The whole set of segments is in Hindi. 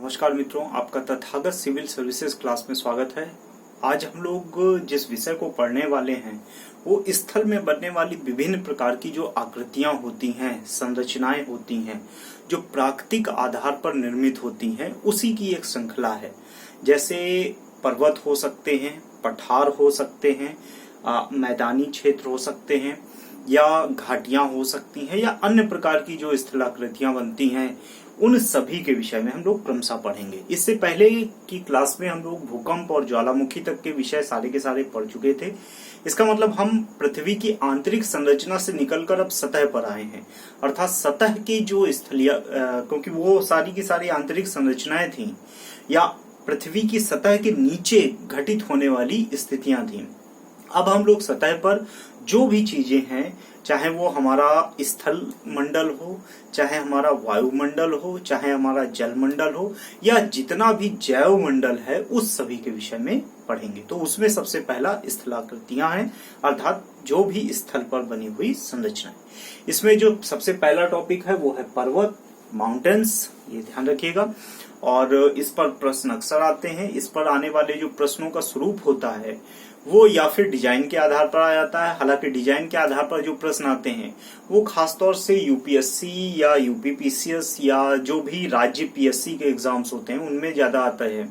नमस्कार मित्रों, आपका तथागत सिविल सर्विसेज क्लास में स्वागत है। आज हम लोग जिस विषय को पढ़ने वाले हैं वो स्थल में बनने वाली विभिन्न प्रकार की जो आकृतियां होती हैं, संरचनाएं होती हैं, जो प्राकृतिक आधार पर निर्मित होती हैं, उसी की एक श्रृंखला है। जैसे पर्वत हो सकते हैं, पठार हो सकते हैं, मैदानी क्षेत्र हो सकते हैं, या घाटियां हो सकती हैं, या अन्य प्रकार की जो स्थलाकृतियां बनती हैं, उन सभी के विषय में हम लोग क्रमशः पढ़ेंगे। इससे पहले की क्लास में हम लोग भूकंप और ज्वालामुखी तक के विषय सारे के सारे पढ़ चुके थे। इसका मतलब हम पृथ्वी की आंतरिक संरचना से निकलकर अब सतह पर आए हैं, अर्थात सतह की जो स्थलीय, क्योंकि वो सारी की सारी आंतरिक संरचनाएं थी या पृथ्वी की सतह के नीचे घटित होने वाली स्थितियां थी। अब हम लोग सतह पर जो भी चीजें हैं, चाहे वो हमारा स्थल मंडल हो, चाहे हमारा वायुमंडल हो, चाहे हमारा जलमंडल हो, या जितना भी जैव मंडल है, उस सभी के विषय में पढ़ेंगे। तो उसमें सबसे पहला स्थलाकृतियां हैं, अर्थात जो भी स्थल पर बनी हुई संरचनाएं। इसमें जो सबसे पहला टॉपिक है वो है पर्वत, माउंटेन्स, ये ध्यान रखिएगा। और इस पर प्रश्न अक्सर आते हैं। इस पर आने वाले जो प्रश्नों का स्वरूप होता है वो या फिर डिजाइन के आधार पर आ जाता है। हालांकि डिजाइन के आधार पर जो प्रश्न आते हैं वो खासतौर से यूपीएससी या यूपीपीसीएस या जो भी राज्य पीएससी के एग्जाम्स होते हैं उनमें ज्यादा आता है।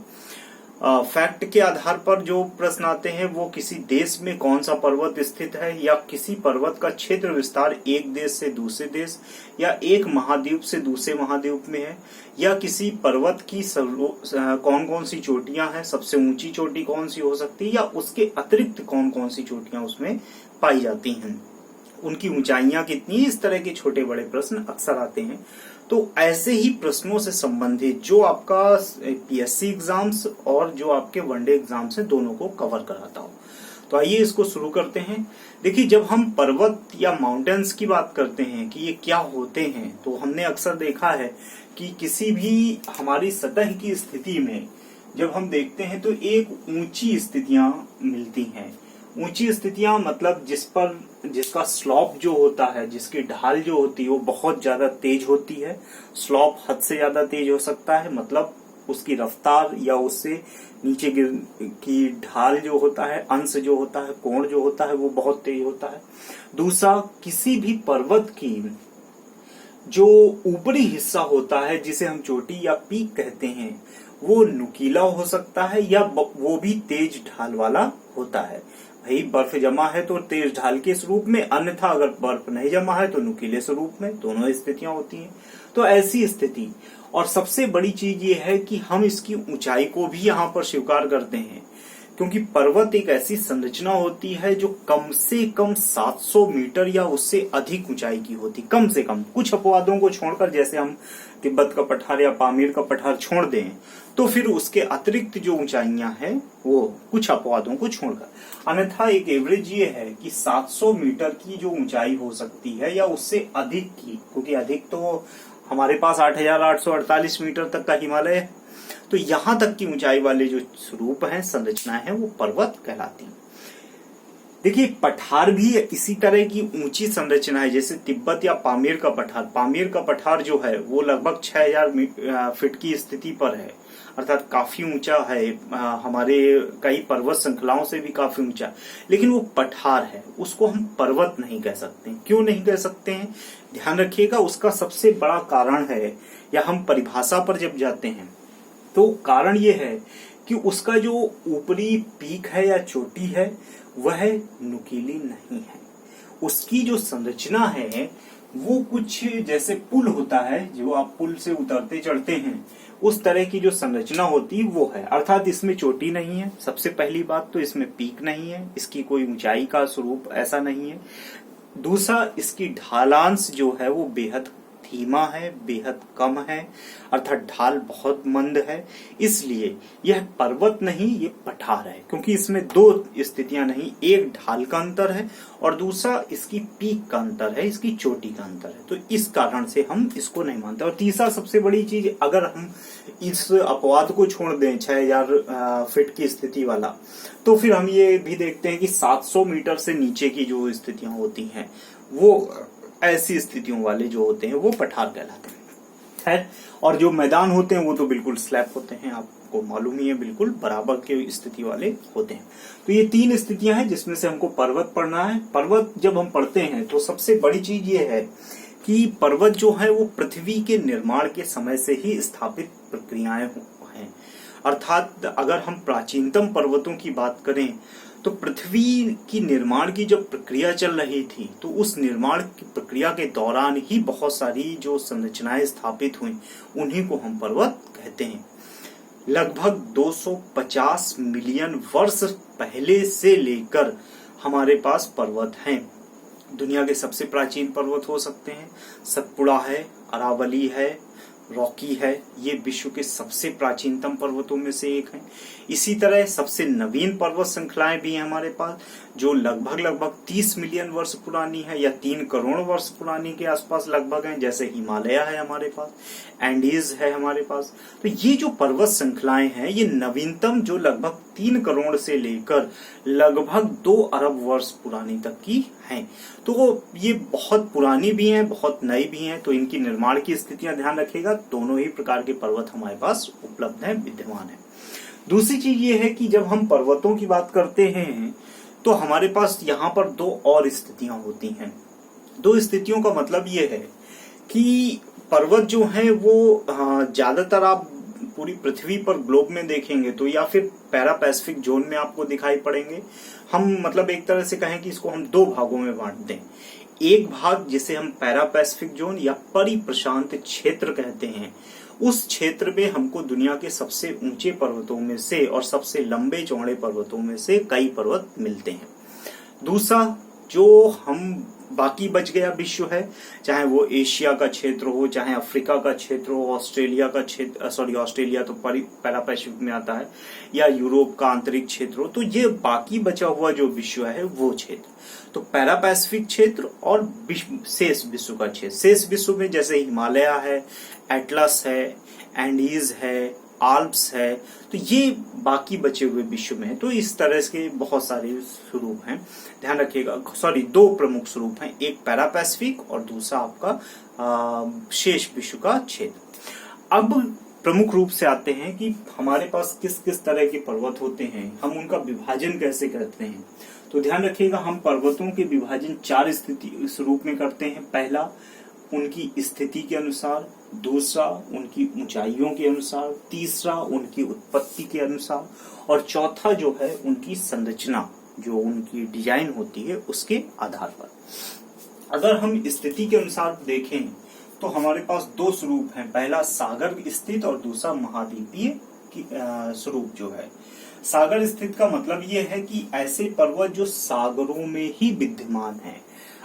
फैक्ट के आधार पर जो प्रश्न आते हैं वो किसी देश में कौन सा पर्वत स्थित है, या किसी पर्वत का क्षेत्र विस्तार एक देश से दूसरे देश या एक महाद्वीप से दूसरे महाद्वीप में है, या किसी पर्वत की कौन कौन सी चोटियां हैं, सबसे ऊंची चोटी कौन सी हो सकती है, या उसके अतिरिक्त कौन कौन सी चोटियां उसमें पाई जाती हैं, उनकी ऊंचाइयां कितनी, इस तरह के छोटे बड़े प्रश्न अक्सर आते हैं। तो ऐसे ही प्रश्नों से संबंधित जो आपका पीएससी एग्जाम्स और जो आपके वनडे एग्जाम्स हैं, दोनों को कवर कराता हूं। तो आइए इसको शुरू करते हैं। देखिए, जब हम पर्वत या माउंटेन्स की बात करते हैं कि ये क्या होते हैं, तो हमने अक्सर देखा है कि किसी भी हमारी सतह की स्थिति में जब हम देखते हैं तो एक ऊंची स्थितियां मिलती हैं। ऊंची स्थितियां मतलब जिसका स्लॉप जो होता है, जिसकी ढाल जो होती है वो बहुत ज्यादा तेज होती है। स्लॉप हद से ज्यादा तेज हो सकता है, मतलब उसकी रफ्तार या उससे नीचे की ढाल जो होता है, अंश जो होता है, कोण जो होता है, वो बहुत तेज होता है। दूसरा, किसी भी पर्वत की जो ऊपरी हिस्सा होता है, जिसे हम चोटी या पीक कहते हैं, वो नुकीला हो सकता है या वो भी तेज ढाल वाला होता है। भाई, बर्फ जमा है तो तेज ढाल के स्वरूप में, अन्यथा अगर बर्फ नहीं जमा है तो नुकीले स्वरूप में, दोनों स्थितियां होती हैं। तो ऐसी स्थिति, और सबसे बड़ी चीज ये है कि हम इसकी ऊंचाई को भी यहाँ पर स्वीकार करते हैं, क्योंकि पर्वत एक ऐसी संरचना होती है जो कम से कम 700 मीटर या उससे अधिक ऊंचाई की होती, कम से कम। कुछ अपवादों को छोड़कर, जैसे हम तिब्बत का पठार या पामीर का पठार छोड़ दें, तो फिर उसके अतिरिक्त जो ऊंचाइयां हैं वो कुछ अपवादों को छोड़कर, अन्यथा एक एवरेज ये है कि 700 मीटर की जो ऊंचाई हो सकती है या उससे अधिक की, क्योंकि अधिक तो हमारे पास 8,848 मीटर तक का हिमालय है। तो यहां तक की ऊंचाई वाले जो स्वरूप हैं, संरचनाएं हैं, वो पर्वत कहलाती हैं। देखिए, पठार भी इसी तरह की ऊंची संरचना है, जैसे तिब्बत या पामीर का पठार। पामीर का पठार जो है वो लगभग 6,000 फीट की स्थिति पर है, अर्थात काफी ऊंचा है, हमारे कई पर्वत श्रृंखलाओं से भी काफी ऊंचा। लेकिन वो पठार है, उसको हम पर्वत नहीं कह सकते। क्यों नहीं कह सकते हैं, ध्यान रखिएगा। उसका सबसे बड़ा कारण है, या हम परिभाषा पर जब जाते हैं तो कारण ये है कि उसका जो ऊपरी पीक है या चोटी है वह नुकीली नहीं है। उसकी जो संरचना है वो कुछ जैसे पुल होता है, जो आप पुल से उतरते चढ़ते हैं, उस तरह की जो संरचना होती है वो है। अर्थात इसमें चोटी नहीं है, सबसे पहली बात तो इसमें पीक नहीं है, इसकी कोई ऊंचाई का स्वरूप ऐसा नहीं है। दूसरा, इसकी ढालांश जो है वो बेहद धीमा है, बेहद कम है, अर्थात ढाल बहुत मंद है। इसलिए यह पर्वत नहीं, ये पठार है, क्योंकि इसमें दो स्थितियां नहीं, एक ढाल का अंतर है और दूसरा इसकी पीक का अंतर है, इसकी चोटी का अंतर है। तो इस कारण से हम इसको नहीं मानते। और तीसरा सबसे बड़ी चीज, अगर हम इस अपवाद को छोड़ दें 6,000 फीट की स्थिति वाला, तो फिर हम ये भी देखते हैं कि 700 मीटर से नीचे की जो स्थितियां होती हैं वो ऐसी स्थितियों वाले जो होते हैं वो पठार कहलाते हैं। और जो मैदान होते हैं वो तो बिल्कुल स्लैब होते हैं, आपको मालूम ही है, बिल्कुल बराबर के स्थिति वाले होते हैं। तो ये 3 स्थितियां हैं जिसमें से हमको पर्वत पढ़ना है। पर्वत जब हम पढ़ते हैं तो सबसे बड़ी चीज ये है कि पर्वत जो है वो पृथ्वी के निर्माण के समय से ही स्थापित प्रक्रियाएं हैं। अर्थात अगर हम प्राचीनतम पर्वतों की बात करें तो पृथ्वी की निर्माण की जब प्रक्रिया चल रही थी तो उस निर्माण की प्रक्रिया के दौरान ही बहुत सारी जो संरचनाएं स्थापित हुई उन्हीं को हम पर्वत कहते हैं। लगभग 250 मिलियन वर्ष पहले से लेकर हमारे पास पर्वत हैं। दुनिया के सबसे प्राचीन पर्वत हो सकते हैं, सतपुड़ा है, अरावली है, रॉकी है, ये विश्व के सबसे प्राचीनतम पर्वतों में से एक है। इसी तरह सबसे नवीन पर्वत श्रृंखलाएं भी हैं हमारे पास जो लगभग 30 मिलियन वर्ष पुरानी है या 3 करोड़ वर्ष पुरानी के आसपास लगभग हैं, जैसे हिमालय है हमारे पास, एंडीज है हमारे पास। तो ये जो पर्वत श्रृंखलाएं हैं ये नवीनतम जो लगभग 3 करोड़ से लेकर लगभग 2 अरब वर्ष पुरानी तक की हैं। तो ये बहुत पुरानी भी हैं, बहुत नई भी हैं। तो इनकी निर्माण की स्थितियां ध्यान रखिएगा, दोनों ही प्रकार के पर्वत हमारे पास उपलब्ध हैं, विद्यमान है। दूसरी चीज ये है कि जब हम पर्वतों की बात करते हैं तो हमारे पास यहाँ पर 2 और स्थितियां होती हैं। 2 स्थितियों का मतलब ये है कि पर्वत जो है वो ज्यादातर आप पूरी पृथ्वी पर ग्लोब में देखेंगे तो या फिर पैरा पैसिफिक जोन में आपको दिखाई पड़ेंगे। हम मतलब एक तरह से कहें कि इसको हम 2 भागों में बांट दें। एक भाग जिसे हम पैरा पैसिफिक जोन या परिप्रशांत क्षेत्र कहते हैं, उस क्षेत्र में हमको दुनिया के सबसे ऊंचे पर्वतों में से और सबसे लंबे चौड़े पर्वतों में से कई पर्वत मिलते हैं। दूसरा जो हम बाकी बच गया विश्व है, चाहे वो एशिया का क्षेत्र हो, चाहे अफ्रीका का क्षेत्र हो, ऑस्ट्रेलिया का क्षेत्र, ऑस्ट्रेलिया तो पैरा पैसिफिक में आता है, या यूरोप का आंतरिक क्षेत्र हो, तो ये बाकी बचा हुआ जो विश्व है वो क्षेत्र। तो पैरा पैसिफिक क्षेत्र और शेष विश्व का क्षेत्र। शेष विश्व में जैसे हिमालय है, एटलस है, एंडीज है, आल्प्स है, तो ये बाकी बचे हुए विश्व में है। तो इस तरह के बहुत सारे स्वरूप हैं, ध्यान रखिएगा। 2 प्रमुख स्वरूप हैं, एक पैरा पैसिफिक और दूसरा आपका शेष विश्व का क्षेत्र। अब प्रमुख रूप से आते हैं कि हमारे पास किस किस तरह के पर्वत होते हैं, हम उनका विभाजन कैसे करते हैं। तो ध्यान रखिएगा, हम पर्वतों के विभाजन 4 स्वरूप में करते हैं। पहला उनकी स्थिति के अनुसार, दूसरा उनकी ऊंचाइयों के अनुसार, तीसरा उनकी उत्पत्ति के अनुसार और चौथा जो है उनकी संरचना, जो उनकी डिजाइन होती है उसके आधार पर। अगर हम स्थिति के अनुसार देखें तो हमारे पास 2 स्वरूप हैं, पहला सागर स्थित और दूसरा महाद्वीपीय स्वरूप जो है। सागर स्थित का मतलब ये है कि ऐसे पर्वत जो सागरों में ही विद्यमान है,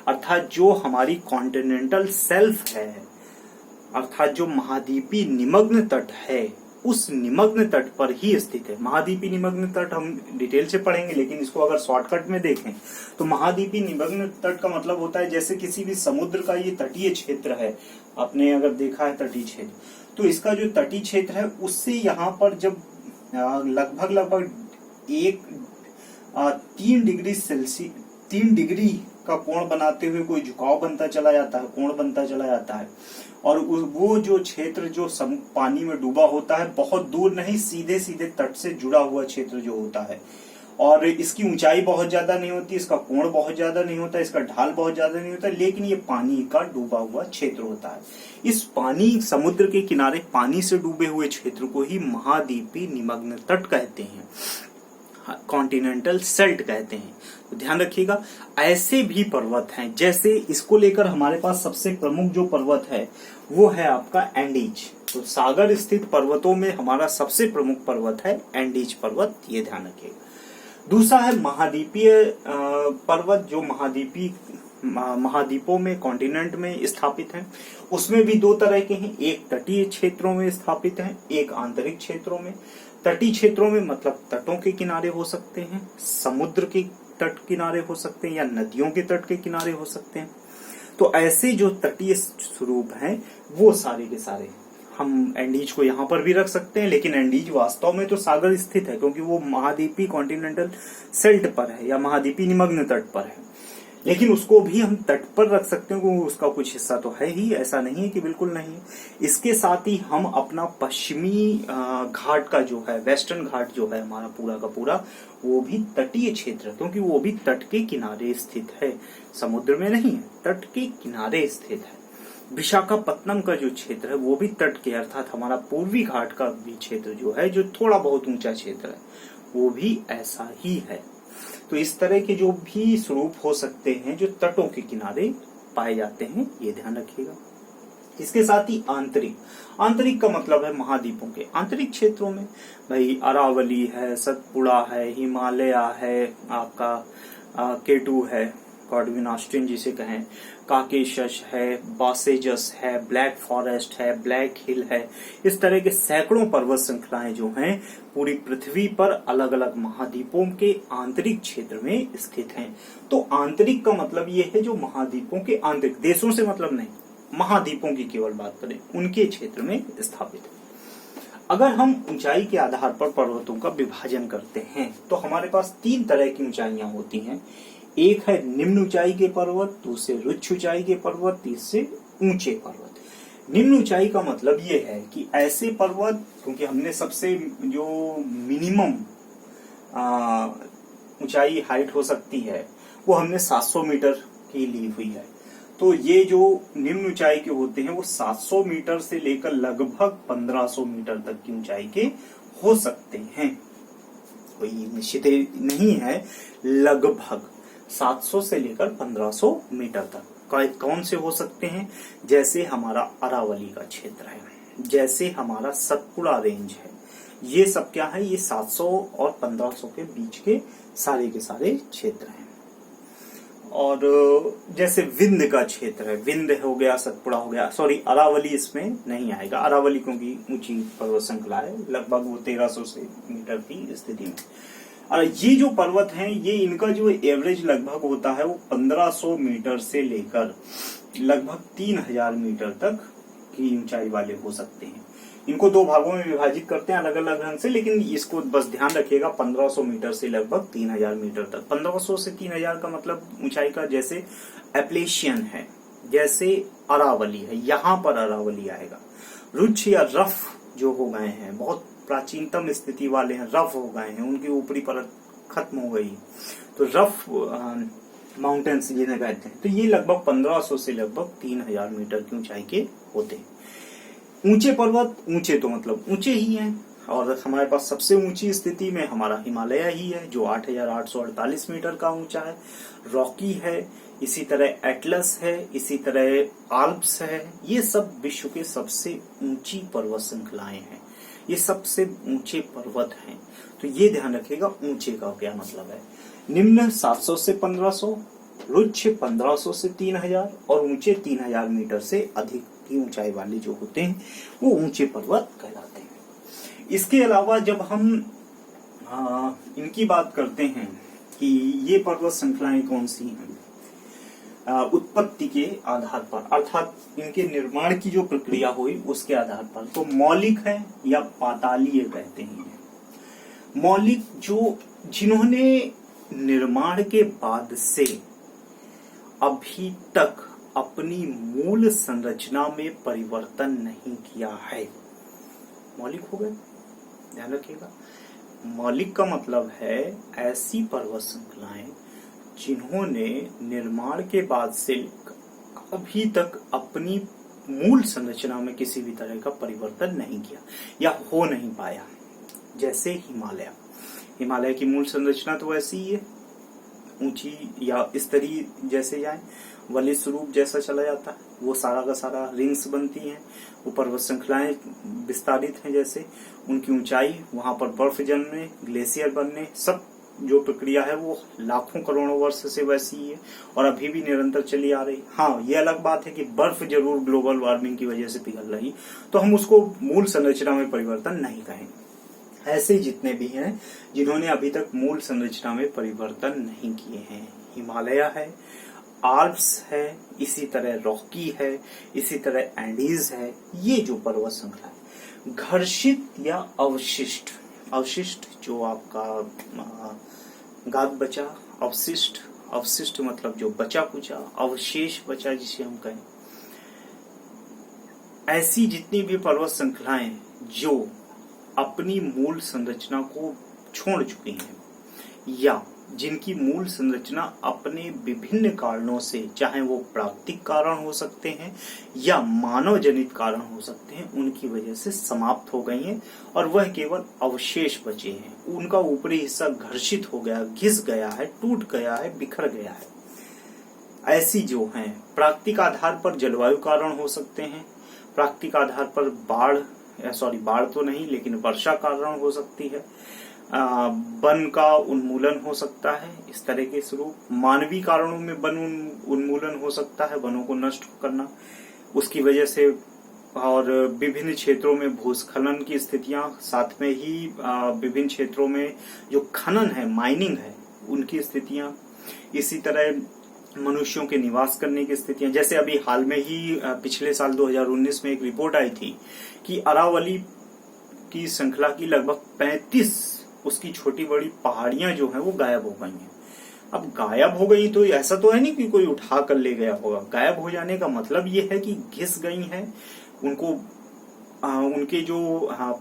अर्थात जो हमारी कॉन्टिनेंटल सेल्फ है, अर्थात जो महाद्वीपीय निमग्न तट है उस निमग्न तट पर ही स्थित है। महाद्वीपीय निमग्न तट हम डिटेल से पढ़ेंगे, लेकिन इसको अगर शॉर्टकट में देखें तो महाद्वीपीय निमग्न तट का मतलब होता है जैसे किसी भी समुद्र का ये तटीय क्षेत्र है, आपने अगर देखा है तटीय क्षेत्र, तो इसका जो तटीय क्षेत्र है उससे यहाँ पर जब लगभग 3 डिग्री का कोण बनाते हुए कोई झुकाव बनता चला जाता है, कोण बनता चला जाता है, और वो जो क्षेत्र जो पानी में डूबा होता है बहुत दूर नहीं, सीधे सीधे तट से जुड़ा हुआ क्षेत्र जो होता है, और इसकी ऊंचाई बहुत ज्यादा नहीं होती, इसका कोण बहुत ज्यादा नहीं होता, इसका ढाल बहुत ज्यादा नहीं होता, लेकिन ये पानी का डूबा हुआ क्षेत्र होता है। इस पानी, समुद्र के किनारे पानी से डूबे हुए क्षेत्र को ही महाद्वीपीय निमग्न तट कहते हैं, कॉन्टिनेंटल सेल्ट कहते हैं। तो ध्यान रखिएगा, ऐसे भी पर्वत हैं, जैसे इसको लेकर हमारे पास सबसे प्रमुख जो पर्वत है वो है आपका एंडीज। तो सागर स्थित पर्वतों में हमारा सबसे प्रमुख पर्वत है एंडीज पर्वत, ये ध्यान रखिएगा। दूसरा है महाद्वीपीय पर्वत, जो महाद्वीपों में, कॉन्टिनेंट में स्थापित हैं। उसमें भी 2 तरह के हैं, एक तटीय क्षेत्रों में स्थापित हैं, एक आंतरिक क्षेत्रों में। तटीय क्षेत्रों में मतलब तटों के किनारे हो सकते हैं, समुद्र के तट किनारे हो सकते हैं, या नदियों के तट के किनारे हो सकते हैं। तो ऐसे जो तटीय स्वरूप हैं वो सारे के सारे, हम एंडीज को यहाँ पर भी रख सकते हैं, लेकिन एंडीज वास्तव में तो सागर स्थित है क्योंकि वो महाद्वीपीय कॉन्टिनेंटल सेल्ट पर है या महाद्वीपीय निमग्न तट पर है। लेकिन उसको भी हम तट पर रख सकते हैं क्योंकि उसका कुछ हिस्सा तो है ही, ऐसा नहीं है कि बिल्कुल नहीं है। इसके साथ ही हम अपना पश्चिमी घाट का जो है, वेस्टर्न घाट जो है हमारा पूरा का पूरा, वो भी तटीय क्षेत्र, क्योंकि वो भी तट के किनारे स्थित है, समुद्र में नहीं है, तट के किनारे स्थित है। विशाखापत्तनम का जो क्षेत्र है वो भी तट के, अर्थात हमारा पूर्वी घाट का भी क्षेत्र जो है, जो थोड़ा बहुत ऊंचा क्षेत्र है, वो भी ऐसा ही है। तो इस तरह के जो भी स्वरूप हो सकते हैं जो तटों के किनारे पाए जाते हैं, ये ध्यान रखिएगा। इसके साथ ही आंतरिक, आंतरिक का मतलब है महाद्वीपों के आंतरिक क्षेत्रों में, भाई अरावली है, सतपुड़ा है, हिमालय है, आपका केटू है, कॉडविन ऑस्टिन जिसे कहें, काकेशस है, बासेजस है, ब्लैक फॉरेस्ट है, ब्लैक हिल है, इस तरह के सैकड़ों पर्वत श्रृंखलाएं जो हैं पूरी पृथ्वी पर अलग अलग महाद्वीपों के आंतरिक क्षेत्र में स्थित हैं। तो आंतरिक का मतलब ये है जो महाद्वीपों के आंतरिक, देशों से मतलब नहीं, महाद्वीपों की केवल बात करें, उनके क्षेत्र में स्थापित है। अगर हम ऊंचाई के आधार पर पर्वतों का विभाजन करते हैं तो हमारे पास 3 तरह की ऊंचाइयां होती हैं। एक है निम्न ऊंचाई के पर्वत, दूसरे उच्च ऊंचाई के पर्वत, तीसरे ऊंचे पर्वत। निम्न ऊंचाई का मतलब ये है कि ऐसे पर्वत, क्योंकि हमने सबसे जो मिनिमम ऊंचाई हाइट हो सकती है वो हमने 700 मीटर की ली हुई है, तो ये जो निम्न ऊंचाई के होते हैं वो 700 मीटर से लेकर लगभग 1500 मीटर तक की ऊंचाई के हो सकते हैं। कोई निश्चित नहीं है, लगभग 700 से लेकर 1500 मीटर तक। कौन से हो सकते हैं? जैसे हमारा अरावली का क्षेत्र है, जैसे हमारा सतपुड़ा रेंज है, ये सब क्या है, ये 700 और 1500 के बीच के सारे क्षेत्र हैं। और जैसे विंध्य का क्षेत्र है, विंध्य हो गया, सतपुड़ा हो गया, सॉरी अरावली इसमें नहीं आएगा, अरावली क्योंकि ऊंची पर्वत श्रृंखला है, लगभग वो 1300 से मीटर की स्थिति में। और ये जो पर्वत हैं, ये इनका जो एवरेज लगभग होता है वो 1500 मीटर से लेकर लगभग 3000 मीटर तक की ऊंचाई वाले हो सकते हैं। इनको 2 भागों में विभाजित करते हैं अलग अलग ढंग से, लेकिन इसको बस ध्यान रखिएगा 1500 मीटर से लगभग 3000 मीटर तक। 1500 से 3000 का मतलब ऊंचाई का, जैसे एप्लेशियन है, जैसे अरावली है, यहाँ पर अरावली आएगा। रुक्ष या रफ जो हो गए हैं, बहुत प्राचीनतम स्थिति वाले हैं, रफ हो गए हैं, उनकी ऊपरी परत खत्म हो गई, तो रफ माउंटेन्स जिन्हें कहते हैं, तो ये लगभग 1500 से लगभग 3000 मीटर की ऊंचाई के होते हैं। ऊंचे पर्वत, ऊंचे तो मतलब ऊंचे ही हैं, और हमारे पास सबसे ऊंची स्थिति में हमारा हिमालय ही है जो 8848 मीटर का ऊंचा है, रॉकी है, इसी तरह एटलस है, इसी तरह आल्प्स है। ये सब विश्व के सबसे ऊंची पर्वत श्रृंखलाएं हैं, ये सबसे ऊंचे पर्वत हैं। तो ये ध्यान रखिएगा ऊंचे का क्या मतलब है। निम्न 700 से 1500, उच्च 1500 से 3000 और ऊंचे 3000 मीटर से अधिक की ऊंचाई वाले जो होते हैं वो ऊंचे पर्वत कहलाते हैं। इसके अलावा जब हम इनकी बात करते हैं कि ये पर्वत श्रृंखलाएं कौन सी हैं, उत्पत्ति के आधार पर, अर्थात इनके निर्माण की जो प्रक्रिया हुई उसके आधार पर, तो मौलिक है या पातालीय कहते हैं। मौलिक जो जिन्होंने निर्माण के बाद से अभी तक अपनी मूल संरचना में परिवर्तन नहीं किया है, मौलिक हो गए। ध्यान रखिएगा, मौलिक का मतलब है ऐसी पर्वत श्रृंखलाएं जिन्होंने निर्माण के बाद से अभी तक अपनी मूल संरचना में किसी भी तरह का परिवर्तन नहीं किया या हो नहीं पाया। जैसे हिमालय की मूल संरचना तो वैसी ही है, ऊंची या स्तरीय जैसे जाए, वलित स्वरूप जैसा चला जाता है, वो सारा का सारा रिंग्स बनती हैं, वो पर्वत श्रृंखलाएं विस्तारित हैं, जैसे उनकी ऊंचाई, वहां पर बर्फ जमने, ग्लेशियर बनने, सब जो प्रक्रिया है वो लाखों करोड़ों वर्ष से वैसी ही है और अभी भी निरंतर चली आ रही। हाँ, ये अलग बात है कि बर्फ जरूर ग्लोबल वार्मिंग की वजह से पिघल रही, तो हम उसको मूल संरचना में परिवर्तन नहीं कहेंगे। ऐसे जितने भी हैं जिन्होंने अभी तक मूल संरचना में परिवर्तन नहीं किए हैं, हिमालय है, आल्प्स है, इसी तरह रॉकी है, इसी तरह एंडीज है, ये जो पर्वत श्रृंखला है। घर्षित या अवशिष्ट जो आपका गाद बचा, अवशिष्ट अवशिष्ट मतलब जो बचा कुचा, अवशेष बचा जिसे हम कहें, ऐसी जितनी भी पर्वत श्रृंखलाएं जो अपनी मूल संरचना को छोड़ चुकी हैं या जिनकी मूल संरचना अपने विभिन्न कारणों से, चाहे वो प्राकृतिक कारण हो सकते हैं या मानव जनित कारण हो सकते हैं, उनकी वजह से समाप्त हो गई हैं और वह केवल अवशेष बचे हैं। उनका ऊपरी हिस्सा घर्षित हो गया, घिस गया है, टूट गया है, बिखर गया है। ऐसी जो हैं प्राकृतिक आधार पर जलवायु कारण हो सकते हैं, प्राकृतिक आधार पर बाढ़ तो नहीं लेकिन वर्षा कारण हो सकती है, वन का उन्मूलन हो सकता है, इस तरह के स्वरूप। मानवीय कारणों में वन उन्मूलन हो सकता है, वनों को नष्ट करना उसकी वजह से, और विभिन्न क्षेत्रों में भूस्खलन की स्थितियां, साथ में ही विभिन्न क्षेत्रों में जो खनन है, माइनिंग है, उनकी स्थितियां, इसी तरह मनुष्यों के निवास करने की स्थितियां। जैसे अभी हाल में ही पिछले साल 2019 में एक रिपोर्ट आई थी कि अरावली की श्रृंखला की लगभग 35 उसकी छोटी बड़ी पहाड़ियां जो हैं वो गायब हो गई हैं। अब गायब हो गई तो ऐसा तो है नहीं कि कोई उठा कर ले गया होगा। गायब हो जाने का मतलब ये है कि घिस गई हैं, उनको उनके जो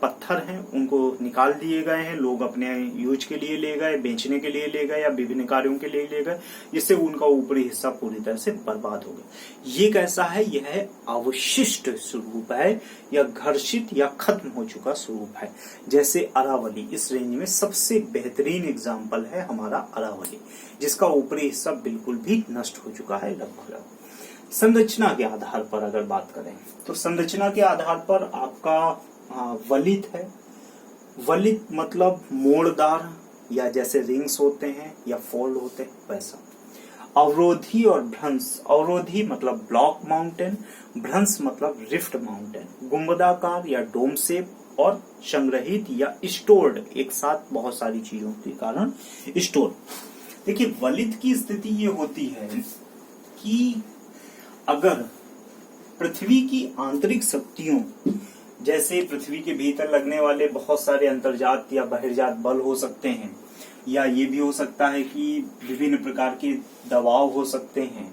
पत्थर हैं उनको निकाल दिए गए हैं, लोग अपने यूज के लिए ले गए, बेचने के लिए ले गए या विभिन्न कार्यों के लिए ले गए, जिससे उनका ऊपरी हिस्सा पूरी तरह से बर्बाद हो गया। ये कैसा है? यह है अवशिष्ट स्वरूप है या घर्षित या खत्म हो चुका स्वरूप है। जैसे अरावली इस रेंज में सबसे बेहतरीन एग्जाम्पल है हमारा अरावली, जिसका ऊपरी हिस्सा बिल्कुल भी नष्ट हो चुका है लगभग। संरचना के आधार पर अगर बात करें तो संरचना के आधार पर आपका वलित है। वलित मतलब मोड़दार या जैसे रिंग्स होते हैं या फोल्ड होते हैं वैसा। अवरोधी और भ्रंश, अवरोधी मतलब ब्लॉक माउंटेन, भ्रंश मतलब रिफ्ट माउंटेन। गुंबदाकार या डोम शेप और संग्रहित या स्टोर्ड, एक साथ बहुत सारी चीजों के कारण स्टोर। देखिए वलित की स्थिति ये होती है कि अगर पृथ्वी की आंतरिक शक्तियों, जैसे पृथ्वी के भीतर लगने वाले बहुत सारे अंतर्जात या बहिर्जात बल हो सकते हैं, या ये भी हो सकता है कि विभिन्न प्रकार के दबाव हो सकते हैं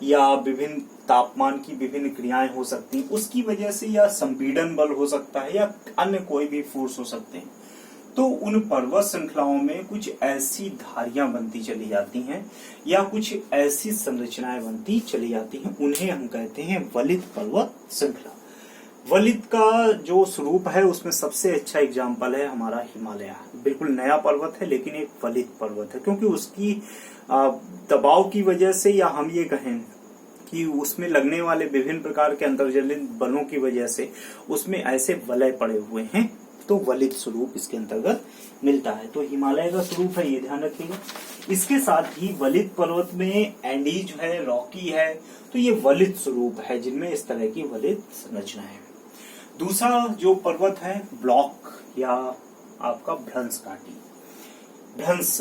या विभिन्न तापमान की विभिन्न क्रियाएं हो सकती हैं, उसकी वजह से या संपीड़न बल हो सकता है या अन्य कोई भी फोर्स हो सकते हैं, तो उन पर्वत श्रृंखलाओं में कुछ ऐसी धारियां बनती चली जाती हैं या कुछ ऐसी संरचनाएं बनती चली जाती हैं, उन्हें हम कहते हैं वलित पर्वत श्रृंखला। वलित का जो स्वरूप है उसमें सबसे अच्छा एग्जाम्पल है हमारा हिमालय। बिल्कुल नया पर्वत है लेकिन एक वलित पर्वत है, क्योंकि उसकी दबाव की वजह से, या हम ये कहें कि उसमें लगने वाले विभिन्न प्रकार के अंतर्जलित बलों की वजह से उसमें ऐसे वलय पड़े हुए हैं, तो वलित स्वरूप इसके अंतर्गत मिलता है। तो हिमालय का स्वरूप है, ये ध्यान रखिएगा। इसके साथ ही वलित पर्वत में एंडीज है, रॉकी है, तो ये वलित स्वरूप है जिनमें इस तरह की वलित संरचना है। दूसरा जो पर्वत है ब्लॉक या आपका भ्रंश घाटी, भ्रंश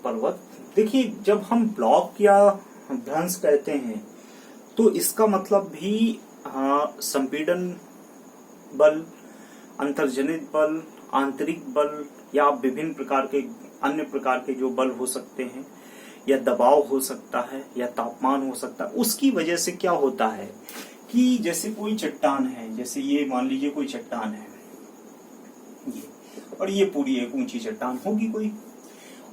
पर्वत। देखिए जब हम ब्लॉक या भ्रंश कहते हैं तो इसका मतलब भी संपीड़न बल, अंतर्जनित बल, आंतरिक बल या विभिन्न प्रकार के अन्य प्रकार के जो बल हो सकते हैं, या दबाव हो सकता है या तापमान हो सकता है। उसकी वजह से क्या होता है कि जैसे कोई चट्टान है, जैसे ये मान लीजिए कोई चट्टान है ये, और ये पूरी एक ऊंची चट्टान होगी कोई,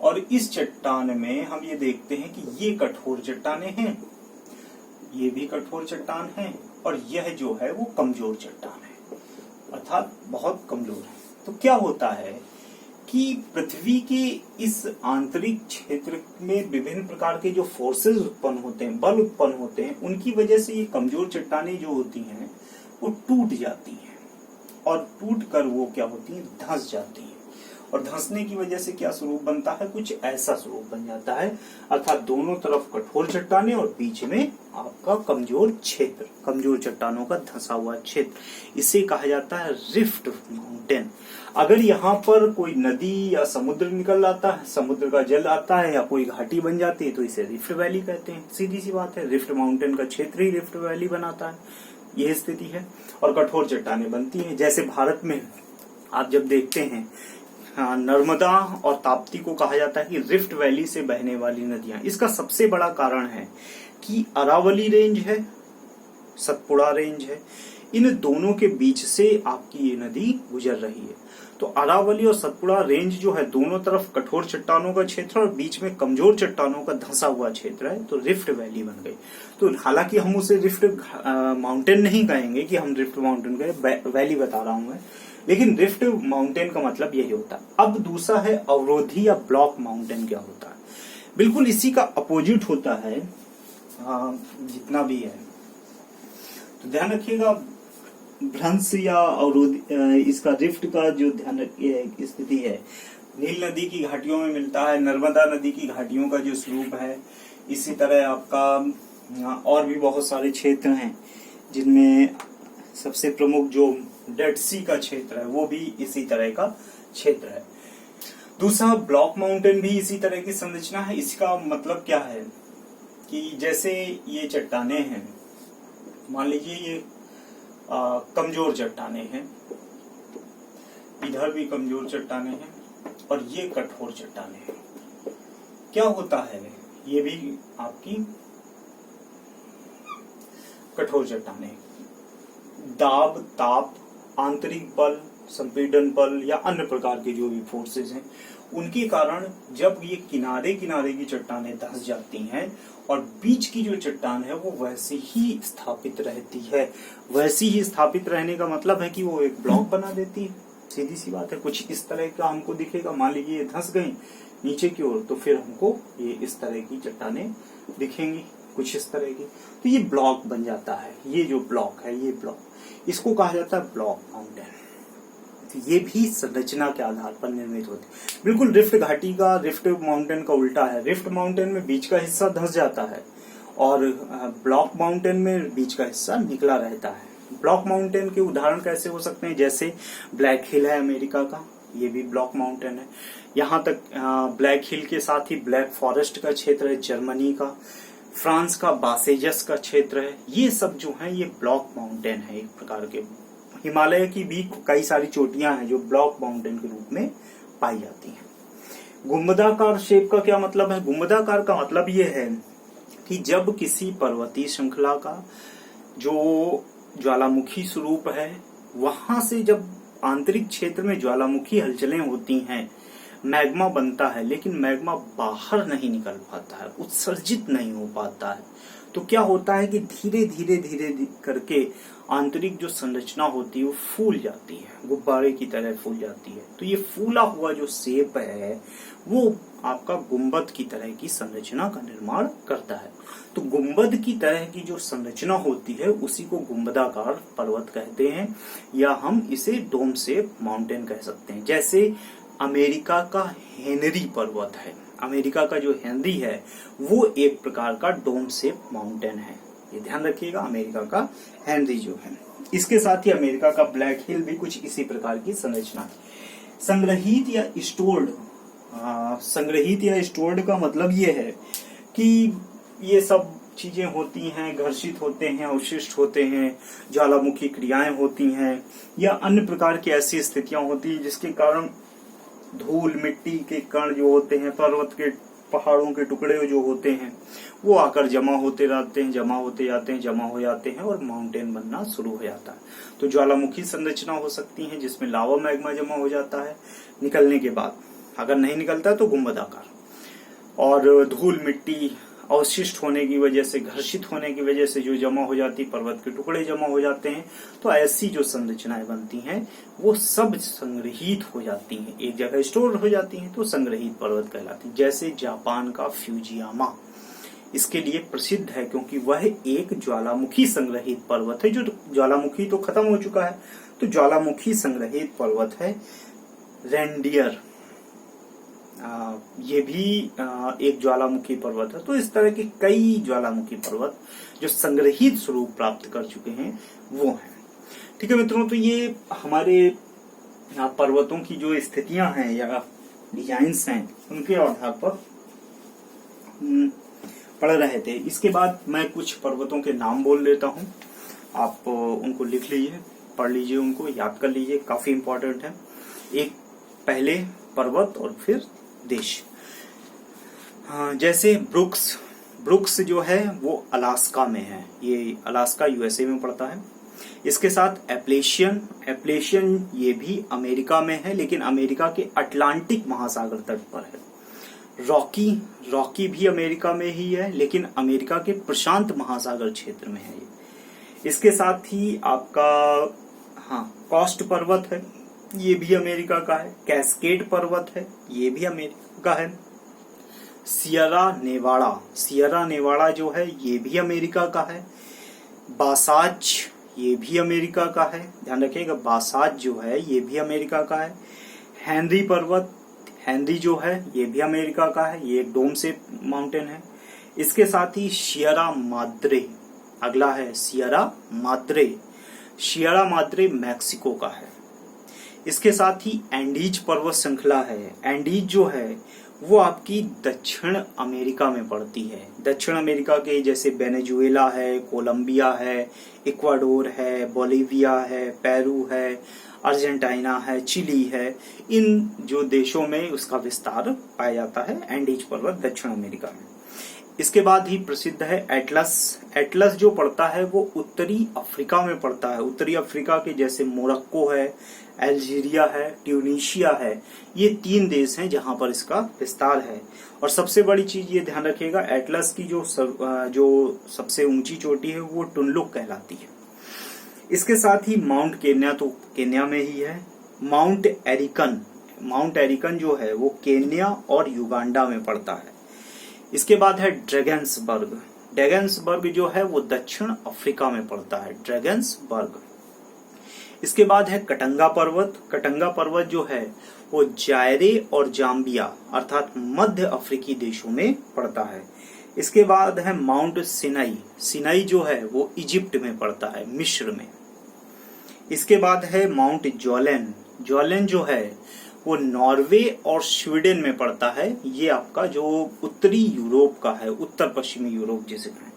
और इस चट्टान में हम ये देखते हैं कि ये कठोर चट्टानें हैं, ये भी कठोर चट्टान है, और यह जो है वो कमजोर चट्टान है, अर्थात बहुत कमजोर है। तो क्या होता है कि पृथ्वी के इस आंतरिक क्षेत्र में विभिन्न प्रकार के जो फोर्सेस उत्पन्न होते हैं, बल उत्पन्न होते हैं, उनकी वजह से ये कमजोर चट्टानें जो होती हैं वो टूट जाती हैं, और टूट कर वो क्या होती हैं, धंस जाती हैं। और धंसने की वजह से क्या स्वरूप बनता है, कुछ ऐसा स्वरूप बन जाता है, अर्थात दोनों तरफ कठोर चट्टानें और बीच में आपका कमजोर क्षेत्र, कमजोर चट्टानों का धंसा हुआ क्षेत्र। इसे कहा जाता है रिफ्ट माउंटेन। अगर यहाँ पर कोई नदी या समुद्र निकल आता है, समुद्र का जल आता है या कोई घाटी बन जाती है, तो इसे रिफ्ट वैली कहते हैं। सीधी सी बात है, रिफ्ट माउंटेन का क्षेत्र ही रिफ्ट वैली बनाता है, यह स्थिति है। और कठोर चट्टानें बनती हैं। जैसे भारत में आप जब देखते हैं नर्मदा और ताप्ती को कहा जाता है कि रिफ्ट वैली से बहने वाली नदियां। इसका सबसे बड़ा कारण है कि अरावली रेंज है, सतपुड़ा रेंज है, इन दोनों के बीच से आपकी ये नदी गुजर रही है। तो अरावली और सतपुड़ा रेंज जो है दोनों तरफ कठोर चट्टानों का क्षेत्र और बीच में कमजोर चट्टानों का धंसा हुआ क्षेत्र है, तो रिफ्ट वैली बन गई। तो हालांकि हम उसे रिफ्ट माउंटेन नहीं कहेंगे कि हम रिफ्ट माउंटेन कहें, वैली बता रहा हूं मैं, लेकिन रिफ्ट माउंटेन का मतलब यही होता है। अब दूसरा है अवरोधी या ब्लॉक माउंटेन क्या होता है। बिल्कुल इसी का अपोजिट होता है जितना भी है। तो ध्यान रखिएगा, भ्रंश या अवरोध इसका रिफ्ट का जो ध्यान स्थिति है नील नदी की घाटियों में मिलता है, नर्मदा नदी की घाटियों का जो स्वरूप है। इसी तरह आपका और भी बहुत सारे क्षेत्र हैं जिनमें सबसे प्रमुख जो डेड सी का क्षेत्र है वो भी इसी तरह का क्षेत्र है। दूसरा ब्लॉक माउंटेन भी इसी तरह की संरचना है। इसका मतलब क्या है कि जैसे ये चट्टाने हैं, मान लीजिए ये कमजोर चट्टाने हैं, इधर भी कमजोर चट्टाने हैं और ये कठोर चट्टाने हैं। क्या होता है, ये भी आपकी कठोर चट्टाने दाब, ताप, आंतरिक बल, संपीड़न बल या अन्य प्रकार के जो भी फोर्सेस हैं उनके कारण जब ये किनारे किनारे की चट्टानें धंस जाती हैं और बीच की जो चट्टान है वो वैसे ही स्थापित रहती है। वैसी ही स्थापित रहने का मतलब है कि वो एक ब्लॉक बना देती है। सीधी सी बात है, कुछ इस तरह का हमको दिखेगा। मान लीजिए ये धंस गई नीचे की ओर, तो फिर हमको ये इस तरह की चट्टानें दिखेंगी, कुछ इस तरह की। तो ये ब्लॉक बन जाता है। ये जो ब्लॉक है, ये ब्लॉक, इसको कहा जाता है ब्लॉक माउंटेन। ये भी संरचना के आधार पर निर्मित होते हैं। बिल्कुल रिफ्ट घाटी का, रिफ्ट माउंटेन का उल्टा है। रिफ्ट माउंटेन में बीच का हिस्सा धंस जाता है और ब्लॉक माउंटेन में बीच का हिस्सा निकला रहता है। ब्लॉक माउंटेन के उदाहरण कैसे हो सकते हैं, जैसे ब्लैक हिल है अमेरिका का, ये भी ब्लॉक माउंटेन है। यहाँ तक ब्लैक हिल के साथ ही ब्लैक फॉरेस्ट का क्षेत्र है जर्मनी का, फ्रांस का बासेजस का क्षेत्र है। ये सब जो है ये ब्लॉक माउंटेन है एक प्रकार के। हिमालय की भी कई सारी चोटियां हैं जो ब्लॉक माउंटेन के रूप में पाई जाती हैं। गुंबदाकार शेप का क्या मतलब है? गुंबदाकार का मतलब ये है कि जब किसी पर्वतीय श्रृंखला का जो ज्वालामुखी स्वरूप है वहां से जब आंतरिक क्षेत्र में ज्वालामुखी हलचलें होती हैं, मैग्मा बनता है, लेकिन मैग्मा बाहर नहीं निकल पाता है, उत्सर्जित नहीं हो पाता है, तो क्या होता है कि धीरे धीरे धीरे करके आंतरिक जो संरचना होती है वो फूल जाती है, गुब्बारे की तरह फूल जाती है। तो ये फूला हुआ जो शेप है वो आपका गुंबद की तरह की संरचना का निर्माण करता है। तो गुंबद की तरह की जो संरचना होती है उसी को गुंबदाकार पर्वत कहते हैं, या हम इसे डोम शेप माउंटेन कह सकते हैं। जैसे अमेरिका का हेनरी पर्वत है, अमेरिका का जो हेनरी है वो एक प्रकार का डोम शेप माउंटेन है। ये ध्यान रखिएगा, अमेरिका का हेनरी जो है। इसके साथ ही अमेरिका का ब्लैक हिल भी कुछ इसी प्रकार की संरचना है। संग्रहित या स्टोर्ड, संग्रहित या स्टोर्ड का मतलब ये है कि ये सब चीजें होती हैं, घर्षित होते हैं, अवशिष्ट होते हैं, ज्वालामुखी क्रियाएं होती हैं या अन्य प्रकार की ऐसी स्थितियां होती हैं जिसके कारण धूल मिट्टी के कण जो होते हैं, पर्वत के पहाड़ों के टुकड़े जो होते हैं वो आकर जमा होते रहते हैं, जमा होते जाते हैं, जमा हो जाते हैं और माउंटेन बनना शुरू हो जाता है। तो ज्वालामुखी संरचना हो सकती है जिसमें लावा मैग्मा जमा हो जाता है निकलने के बाद, अगर नहीं निकलता तो गुंबदाकार, और धूल मिट्टी अवशिष्ट होने की वजह से, घर्षित होने की वजह से जो जमा हो जाती, पर्वत के टुकड़े जमा हो जाते हैं, तो ऐसी जो संरचनाएं बनती हैं वो सब संग्रहित हो जाती हैं, एक जगह स्टोर हो जाती हैं, तो संग्रहित पर्वत कहलाती हैं। जैसे जापान का फ्यूजियामा इसके लिए प्रसिद्ध है क्योंकि वह एक ज्वालामुखी संग्रहित पर्वत है। जो ज्वालामुखी तो खत्म हो चुका है, तो ज्वालामुखी संग्रहित पर्वत है। रेंडियर ये भी एक ज्वालामुखी पर्वत है। तो इस तरह के कई ज्वालामुखी पर्वत जो संग्रहित स्वरूप प्राप्त कर चुके हैं वो हैं। ठीक है मित्रों, तो ये हमारे पर्वतों की जो स्थितियां हैं या डिजाइन्स हैं उनके आधार पर पढ़ रहे थे। इसके बाद मैं कुछ पर्वतों के नाम बोल लेता हूं, आप उनको लिख लीजिए, पढ़ लीजिए, उनको याद कर लीजिए, काफी इंपॉर्टेंट है। एक पहले पर्वत और फिर देश। जैसे ब्रुक्स जो है वो अलास्का में है, ये अलास्का यूएसए में पड़ता है। इसके साथ एप्लेशियन ये भी अमेरिका में है, लेकिन अमेरिका के अटलांटिक महासागर तट पर है। रॉकी भी अमेरिका में ही है, लेकिन अमेरिका के प्रशांत महासागर क्षेत्र में है ये। इसके साथ ही आपका कॉस्ट पर्वत है, ये भी अमेरिका का है। कैस्केड पर्वत है, ये भी अमेरिका का है। सियरा नेवाड़ा जो है ये भी अमेरिका का है। बासाच ये भी अमेरिका का है, ध्यान रखिएगा, बासाच जो है ये भी अमेरिका का है। हेनरी जो है ये भी अमेरिका का है, ये एक डोम से माउंटेन है। इसके साथ ही सियरा माद्रे, अगला है सियरा माद्रे मैक्सिको का है। इसके साथ ही एंडीज पर्वत श्रृंखला है। एंडीज जो है वो आपकी दक्षिण अमेरिका में पड़ती है। दक्षिण अमेरिका के जैसे वेनेजुएला है, कोलंबिया है, इक्वाडोर है, बोलिविया है, पेरू है, अर्जेंटीना है, चिली है, इन जो देशों में उसका विस्तार पाया जाता है एंडीज पर्वत दक्षिण अमेरिका में। इसके बाद ही प्रसिद्ध है एटलस जो पड़ता है वो उत्तरी अफ्रीका में पड़ता है। उत्तरी अफ्रीका के जैसे मोरक्को है, अल्जीरिया है, ट्यूनीशिया है, ये 3 देश हैं जहां पर इसका विस्तार है। और सबसे बड़ी चीज ये ध्यान रखिएगा, एटलस की जो सबसे ऊंची चोटी है वो टुनलुक कहलाती है। इसके साथ ही माउंट केन्या तो केन्या में ही है। माउंट एरिकन जो है वो केन्या और युगांडा में पड़ता है। इसके बाद है ड्रैगन्सबर्ग जो है वो दक्षिण अफ्रीका में पड़ता है, ड्रैगन्सबर्ग। इसके बाद है कटंगा पर्वत जो है वो जायरे और जाम्बिया अर्थात मध्य अफ्रीकी देशों में पड़ता है। इसके बाद है माउंट सिनाई जो है वो इजिप्ट में पड़ता है, मिस्र में। इसके बाद है माउंट जोलेन जो है वो नॉर्वे और स्वीडन में पड़ता है। ये आपका जो उत्तरी यूरोप का है, उत्तर पश्चिमी यूरोप जिसे कहें।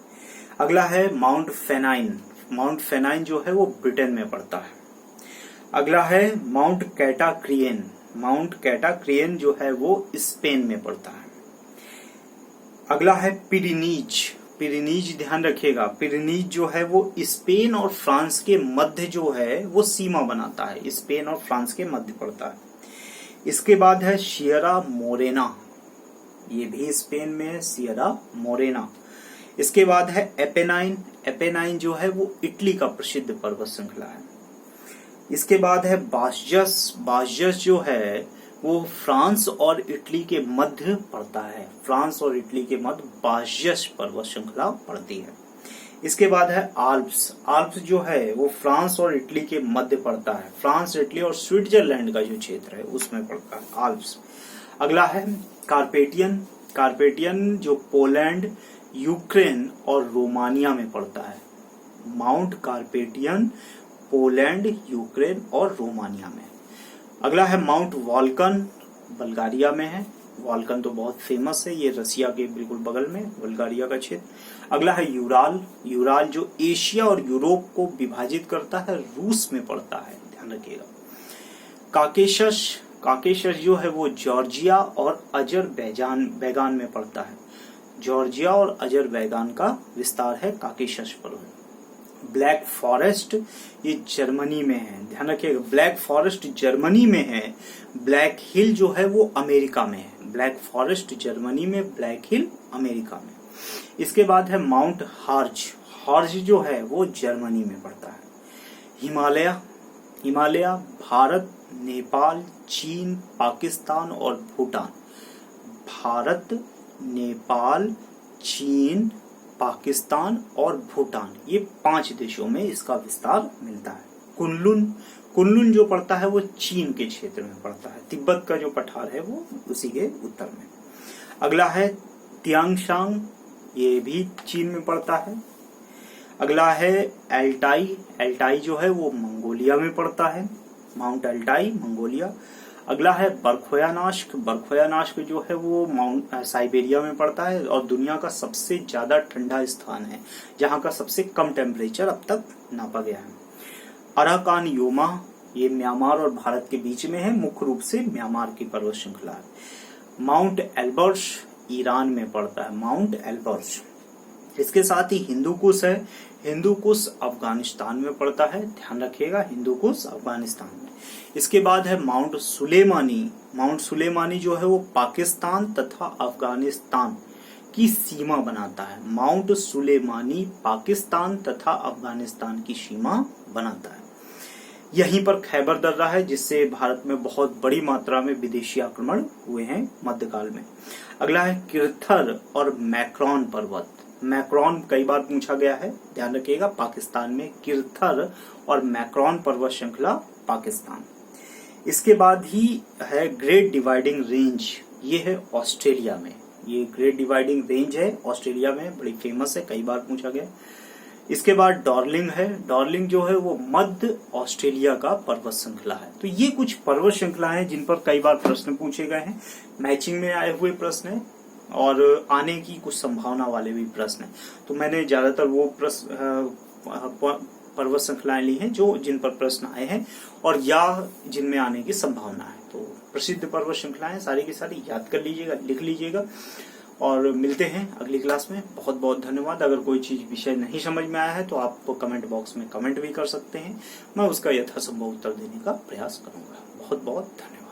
अगला है माउंट फेनाइन जो है वो ब्रिटेन में पड़ता है। अगला है माउंट कैटाक्रियन जो है वो स्पेन में पड़ता है। अगला है पिरिनीज ध्यान रखिएगा, पिरिनीज जो है वो स्पेन और फ्रांस के मध्य जो है वो सीमा बनाता है, स्पेन और फ्रांस के मध्य पड़ता है। इसके बाद है सियरा मोरेना, ये भी स्पेन में है, सियरा मोरेना। इसके बाद है एपेनाइन जो है वो इटली का प्रसिद्ध पर्वत श्रृंखला है। इसके बाद है बासजस जो है वो फ्रांस और इटली के मध्य पड़ता है, फ्रांस और इटली के मध्य बासजस पर्वत श्रृंखला पड़ती है। इसके बाद है आल्प्स जो है वो फ्रांस और इटली के मध्य पड़ता है, फ्रांस, इटली और स्विट्जरलैंड का जो क्षेत्र है उसमें पड़ता है आल्प्स। अगला है कार्पेटियन जो पोलैंड, यूक्रेन और रोमानिया में पड़ता है। माउंट कार्पेटियन पोलैंड, यूक्रेन और रोमानिया में। अगला है माउंट वॉल्कन, बल्गारिया में है। वॉल्कन तो बहुत फेमस है, ये रसिया के बिल्कुल बगल में बल्गारिया का क्षेत्र। अगला है यूराल जो एशिया और यूरोप को विभाजित करता है, रूस में पड़ता है, ध्यान रखिएगा। काकेशस जो है वो जॉर्जिया और अजरबैजान में पड़ता है। जॉर्जिया और अजरबैजान का विस्तार है काकेशस पर। ब्लैक फॉरेस्ट ये जर्मनी में है, ध्यान रखिएगा, ब्लैक फॉरेस्ट जर्मनी में है। ब्लैक हिल जो है वो अमेरिका में है, ब्लैक फॉरेस्ट जर्मनी में, ब्लैक हिल अमेरिका में। इसके बाद है माउंट हार्ज जो है वो जर्मनी में पड़ता है। हिमालय भारत, नेपाल, चीन, पाकिस्तान और भूटान। भारत, नेपाल, चीन, पाकिस्तान और भूटान, ये 5 देशों में इसका विस्तार मिलता है। कुनलुन जो पड़ता है वो चीन के क्षेत्र में पड़ता है। तिब्बत का जो पठार है वो उसी के उत्तर में। अगला है तियांगशांग, ये भी चीन में पड़ता है। अगला है एल्टाई जो है वो मंगोलिया में पड़ता है, माउंट एल्टाई मंगोलिया। अगला है बरखोयानाश्क जो है वो माउंट साइबेरिया में पड़ता है और दुनिया का सबसे ज्यादा ठंडा स्थान है, जहां का सबसे कम टेम्परेचर अब तक नापा गया है। ये म्यांमार और भारत के बीच में है, मुख्य रूप से म्यांमार की पर्वत श्रृंखला है। माउंट एल्बर्स ईरान में पड़ता है, माउंट एल्बर्स। इसके साथ ही हिंदू कुश है, हिंदू कुश अफगानिस्तान में पड़ता है, ध्यान रखिएगा, हिंदू कुश अफगानिस्तान में। इसके बाद है माउंट सुलेमानी। माउंट सुलेमानी जो है वो पाकिस्तान तथा अफगानिस्तान की सीमा बनाता है। माउंट सुलेमानी पाकिस्तान तथा अफगानिस्तान की सीमा बनाता है। यहीं पर खैबर दर्रा है, जिससे भारत में बहुत बड़ी मात्रा में विदेशी आक्रमण हुए हैं मध्यकाल में। अगला है किरथर और मैक्रॉन पर्वत। मैक्रॉन कई बार पूछा गया है, ध्यान रखिएगा, पाकिस्तान में किरथर और मैक्रॉन पर्वत श्रृंखला पाकिस्तान। इसके बाद ही है ग्रेट डिवाइडिंग रेंज, ये है ऑस्ट्रेलिया में। ये ग्रेट डिवाइडिंग रेंज है ऑस्ट्रेलिया में, बड़ी फेमस है, कई बार पूछा गया। इसके बाद डॉर्लिंग है। डॉर्लिंग जो है वो मध्य ऑस्ट्रेलिया का पर्वत श्रृंखला है। तो ये कुछ पर्वत श्रृंखला है जिन पर कई बार प्रश्न पूछे गए हैं, मैचिंग में आए हुए प्रश्न है और आने की कुछ संभावना वाले भी प्रश्न है। तो मैंने ज्यादातर वो पर्वत श्रृंखलाएं ली हैं जो जिन पर प्रश्न आए हैं और या जिनमें आने की संभावना है। तो प्रसिद्ध पर्वत श्रृंखलाएं सारी की सारी याद कर लीजिएगा, लिख लीजिएगा और मिलते हैं अगली क्लास में। बहुत बहुत धन्यवाद। अगर कोई चीज विषय नहीं समझ में आया है तो आप कमेंट बॉक्स में कमेंट भी कर सकते हैं, मैं उसका यथासंभव उत्तर देने का प्रयास करूंगा। बहुत बहुत धन्यवाद।